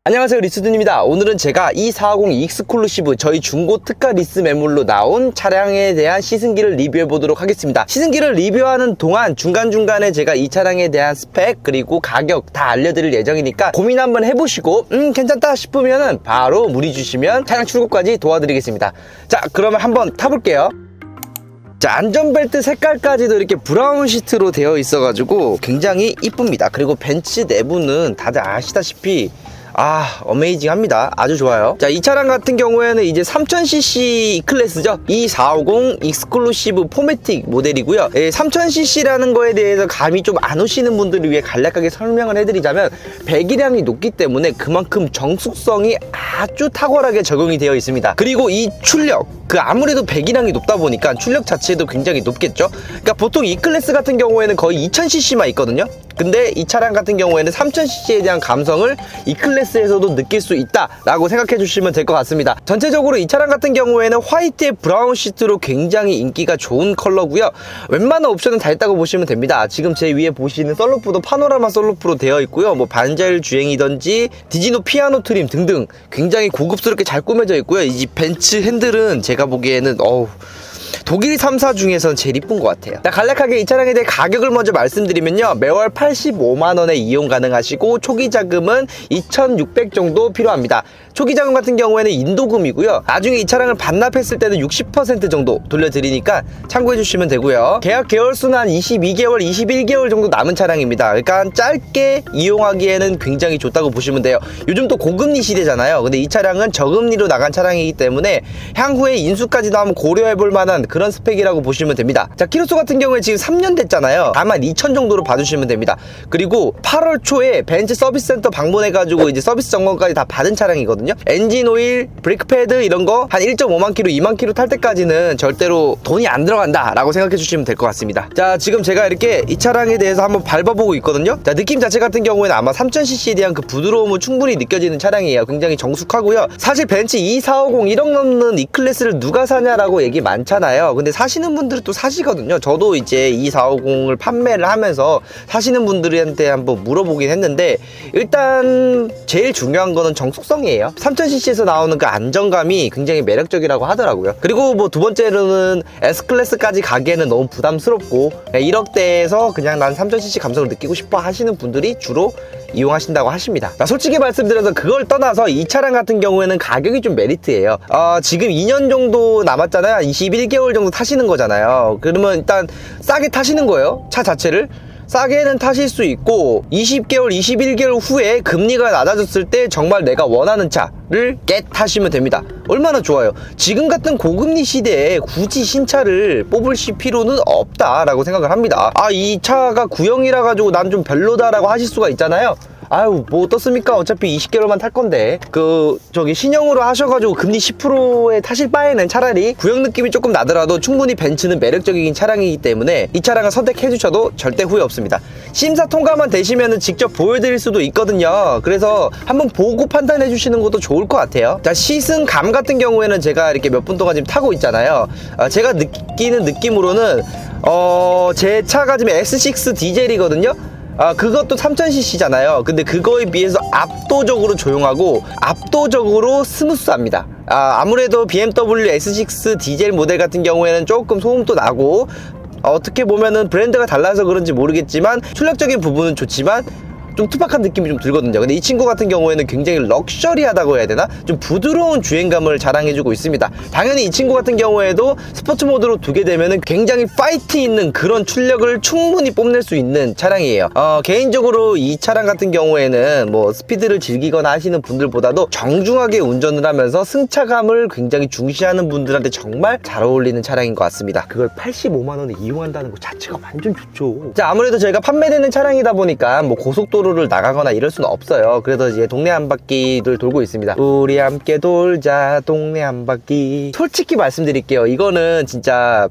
안녕하세요, 리스둔입니다. 오늘은 제가 E450 익스클루시브 저희 중고 특가 리스 매물로 나온 차량에 대한 시승기를 리뷰해 보도록 하겠습니다. 시승기를 리뷰하는 동안 중간중간에 제가 이 차량에 대한 스펙 그리고 가격 다 알려드릴 예정이니까 고민 한번 해보시고 괜찮다 싶으면 바로 문의 주시면 차량 출고까지 도와드리겠습니다. 자, 그러면 한번 타볼게요. 자, 안전벨트 색깔까지도 이렇게 브라운 시트로 되어 있어가지고 굉장히 이쁩니다. 그리고 벤츠 내부는 다들 아시다시피 어메이징 합니다. 아주 좋아요. 자, 이 차량 같은 경우에는 이제 3000cc 클래스죠. E450 익스클루시브 포매틱 모델이고요. 3000cc라는 거에 대해서 감이 좀 안 오시는 분들을 위해 간략하게 설명을 해드리자면 배기량이 높기 때문에 그만큼 정숙성이 아주 탁월하게 적용이 되어 있습니다. 그리고 이 출력, 아무래도 배기량이 높다 보니까 출력 자체도 굉장히 높겠죠. 그러니까 보통 이 클래스 같은 경우에는 거의 2000cc만 있거든요. 근데 이 차량 같은 경우에는 3000cc에 대한 감성을 이 클래스에서도 느낄 수 있다라고 생각해 주시면 될 것 같습니다. 전체적으로 이 차량 같은 경우에는 화이트에 브라운 시트로 굉장히 인기가 좋은 컬러고요. 웬만한 옵션은 다 있다고 보시면 됩니다. 지금 제 위에 보시는 썬루프도 파노라마 썬루프로 되어 있고요. 뭐 반자율 주행이든지 디지노 피아노 트림 등등 굉장히 고급스럽게 잘 꾸며져 있고요. 이 벤츠 핸들은 제가 보기에는 독일 3사 중에서는 제일 이쁜 것 같아요. 자, 간략하게 이 차량에 대해 가격을 먼저 말씀드리면요, 매월 85만원에 이용 가능하시고 초기 자금은 2,600 정도 필요합니다. 초기 자금 같은 경우에는 인도금이고요. 나중에 이 차량을 반납했을 때는 60% 정도 돌려드리니까 참고해 주시면 되고요. 계약 개월수는 한 22개월, 21개월 정도 남은 차량입니다. 그러니까 짧게 이용하기에는 굉장히 좋다고 보시면 돼요. 요즘 또 고금리 시대잖아요. 근데 이 차량은 저금리로 나간 차량이기 때문에 향후에 인수까지도 한번 고려해 볼 만한 그런 스펙이라고 보시면 됩니다. 자, 키로수 같은 경우에 지금 3년 됐잖아요. 다만 2,000 정도로 봐주시면 됩니다. 그리고 8월 초에 벤츠 서비스 센터 방문해가지고 이제 서비스 점검까지 다 받은 차량이거든요. 엔진 오일, 브레이크 패드 이런 거 한 1.5만 킬로, 2만 킬로 탈 때까지는 절대로 돈이 안 들어간다 라고 생각해 주시면 될 것 같습니다. 자, 지금 제가 이렇게 이 차량에 대해서 한번 밟아보고 있거든요. 자, 느낌 자체 같은 경우에는 아마 3000cc에 대한 그 부드러움은 충분히 느껴지는 차량이에요. 굉장히 정숙하고요. 사실 벤츠 E450 1억 넘는 이 클래스를 누가 사냐라고 얘기 많잖아요. 근데 사시는 분들은 또 사시거든요. 저도 이제 E450을 판매를 하면서 사시는 분들한테 한번 물어보긴 했는데, 일단 제일 중요한 거는 정숙성이에요. 3000cc에서 나오는 그 안정감이 굉장히 매력적이라고 하더라고요. 그리고 뭐 두 번째로는 S클래스까지 가기에는 너무 부담스럽고 1억대에서 그냥 난 3000cc 감성을 느끼고 싶어 하시는 분들이 주로 이용하신다고 하십니다. 솔직히 말씀드려서 그걸 떠나서 이 차량 같은 경우에는 가격이 좀 메리트예요. 지금 2년 정도 남았잖아요. 21개월 정도 타시는 거잖아요. 그러면 일단 싸게 타시는 거예요, 차 자체를. 싸게는 타실 수 있고 20개월, 21개월 후에 금리가 낮아졌을 때 정말 내가 원하는 차를 타시면 됩니다. 얼마나 좋아요. 지금 같은 고금리 시대에 굳이 신차를 뽑으실 필요는 없다라고 생각을 합니다. 이 차가 구형이라 가지고 난 좀 별로다라고 하실 수가 있잖아요. 뭐 어떻습니까? 어차피 20개월만 탈 건데 신형으로 하셔가지고 금리 10%에 타실 바에는 차라리 구형 느낌이 조금 나더라도 충분히 벤츠는 매력적인 차량이기 때문에 이 차량을 선택해 주셔도 절대 후회 없습니다. 심사 통과만 되시면은 직접 보여드릴 수도 있거든요. 그래서 한번 보고 판단해 주시는 것도 좋을 것 같아요. 자, 시승감 같은 경우에는 제가 이렇게 몇 분 동안 지금 타고 있잖아요. 제가 느끼는 느낌으로는 제 차가 지금 S6 디젤이거든요. 그것도 3000cc잖아요. 근데 그거에 비해서 압도적으로 조용하고 압도적으로 스무스합니다. 아무래도 BMW S6 디젤 모델 같은 경우에는 조금 소음도 나고 어떻게 보면은 브랜드가 달라서 그런지 모르겠지만 출력적인 부분은 좋지만 좀 투박한 느낌이 좀 들거든요. 근데 이 친구 같은 경우에는 굉장히 럭셔리하다고 해야 되나? 좀 부드러운 주행감을 자랑해주고 있습니다. 당연히 이 친구 같은 경우에도 스포츠 모드로 두게 되면은 굉장히 파이트 있는 그런 출력을 충분히 뽐낼 수 있는 차량이에요. 개인적으로 이 차량 같은 경우에는 뭐 스피드를 즐기거나 하시는 분들보다도 정중하게 운전을 하면서 승차감을 굉장히 중시하는 분들한테 정말 잘 어울리는 차량인 것 같습니다. 그걸 85만원에 이용한다는 것 자체가 완전 좋죠. 자, 아무래도 저희가 판매되는 차량이다 보니까 뭐 고속도로를 나가거나 이럴 수는 없어요. 그래서 이제 동네 한 바퀴를 돌고 있습니다. 우리 함께 돌자 동네 한 바퀴. 솔직히 말씀드릴게요. 이거는 진짜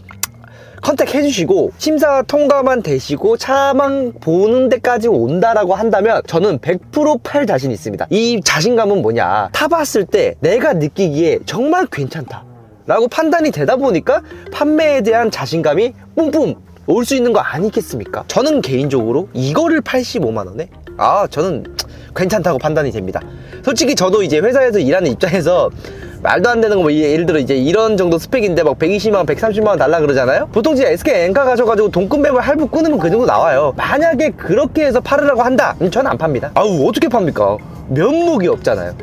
컨택 해주시고 심사 통과만 되시고 차만 보는 데까지 온다라고 한다면 저는 100% 팔 자신 있습니다. 이 자신감은 뭐냐, 타봤을 때 내가 느끼기에 정말 괜찮다 라고 판단이 되다 보니까 판매에 대한 자신감이 뿜뿜 올 수 있는 거 아니겠습니까? 저는 개인적으로 이거를 85만원에 저는 괜찮다고 판단이 됩니다. 솔직히 저도 이제 회사에서 일하는 입장에서 말도 안 되는 거 뭐 예를 들어 이제 이런 정도 스펙인데 막 120만원 130만원 달라 그러잖아요. 보통 이제 SK 엔카 가셔가지고 동급 맵을 할부 끊으면 그 정도 나와요. 만약에 그렇게 해서 팔으라고 한다, 저는 안 팝니다. 아우, 어떻게 팝니까? 면목이 없잖아요.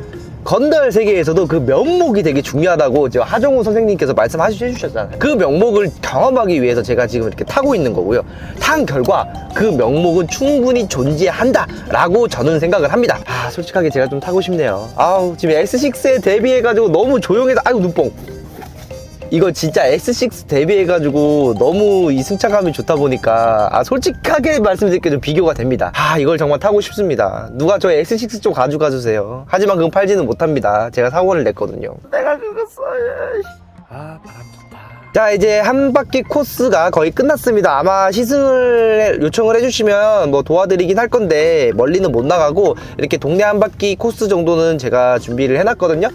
건달 세계에서도 그 면목이 되게 중요하다고 저 하정우 선생님께서 말씀해주셨잖아요. 그 명목을 경험하기 위해서 제가 지금 이렇게 타고 있는 거고요. 탄 결과 그 명목은 충분히 존재한다 라고 저는 생각을 합니다. 솔직하게 제가 좀 타고 싶네요. 아우, 지금 X6에 대비해가지고 너무 조용해서 아이고 눈뽕. 이거 진짜 X6 대비해가지고 너무 이 승차감이 좋다 보니까 솔직하게 말씀드릴게요, 좀 비교가 됩니다. 이걸 정말 타고 싶습니다. 누가 저 X6 좀 가져가 주세요. 하지만 그건 팔지는 못합니다. 제가 사고를 냈거든요. 내가 그거 써요. 바람 좋다. 자, 이제 한 바퀴 코스가 거의 끝났습니다. 아마 시승을 요청을 해주시면 뭐 도와드리긴 할 건데 멀리는 못 나가고 이렇게 동네 한 바퀴 코스 정도는 제가 준비를 해놨거든요.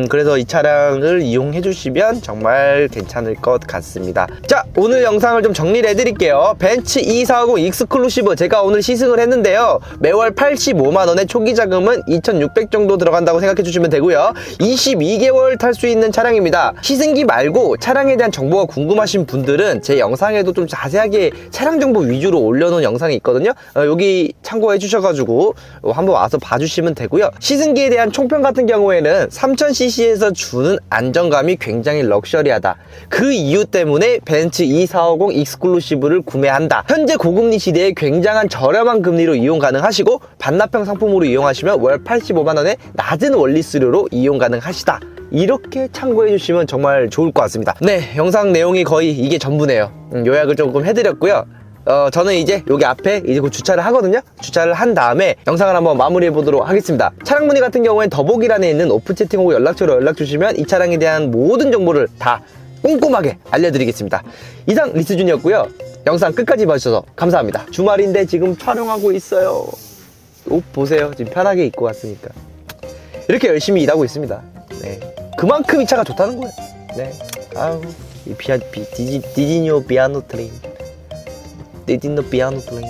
그래서 이 차량을 이용해 주시면 정말 괜찮을 것 같습니다. 자, 오늘 영상을 좀 정리를 해드릴게요. 벤츠 E450 익스클루시브 제가 오늘 시승을 했는데요. 매월 85만원의 초기 자금은 2,600 정도 들어간다고 생각해 주시면 되고요. 22개월 탈 수 있는 차량입니다. 시승기 말고 차량에 대한 정보가 궁금하신 분들은 제 영상에도 좀 자세하게 차량 정보 위주로 올려놓은 영상이 있거든요. 여기 참고해 주셔가지고 한번 와서 봐주시면 되고요. 시승기에 대한 총평 같은 경우에는 3000cc에서 주는 안정감이 굉장히 럭셔리하다. 그 이유 때문에 벤츠 E450 익스클루시브를 구매한다. 현재 고금리 시대에 굉장한 저렴한 금리로 이용 가능하시고 반납형 상품으로 이용하시면 월 85만원의 낮은 원리수료로 이용 가능하시다. 이렇게 참고해 주시면 정말 좋을 것 같습니다. 네, 영상 내용이 거의 이게 전부네요. 요약을 조금 해드렸고요. 저는 이제 여기 앞에 이제 곧 주차를 하거든요. 주차를 한 다음에 영상을 한번 마무리해 보도록 하겠습니다. 차량 문의 같은 경우엔 더보기란에 있는 오픈 채팅하고 연락처로 연락 주시면 이 차량에 대한 모든 정보를 다 꼼꼼하게 알려드리겠습니다. 이상 리스준이었고요. 영상 끝까지 봐주셔서 감사합니다. 주말인데 지금 촬영하고 있어요. 옷 보세요. 지금 편하게 입고 왔으니까 이렇게 열심히 일하고 있습니다. 네, 그만큼 이 차가 좋다는 거예요. 네, 아우, 이 디지니오 피아노 트레인, 디지니오 피아노 트레인.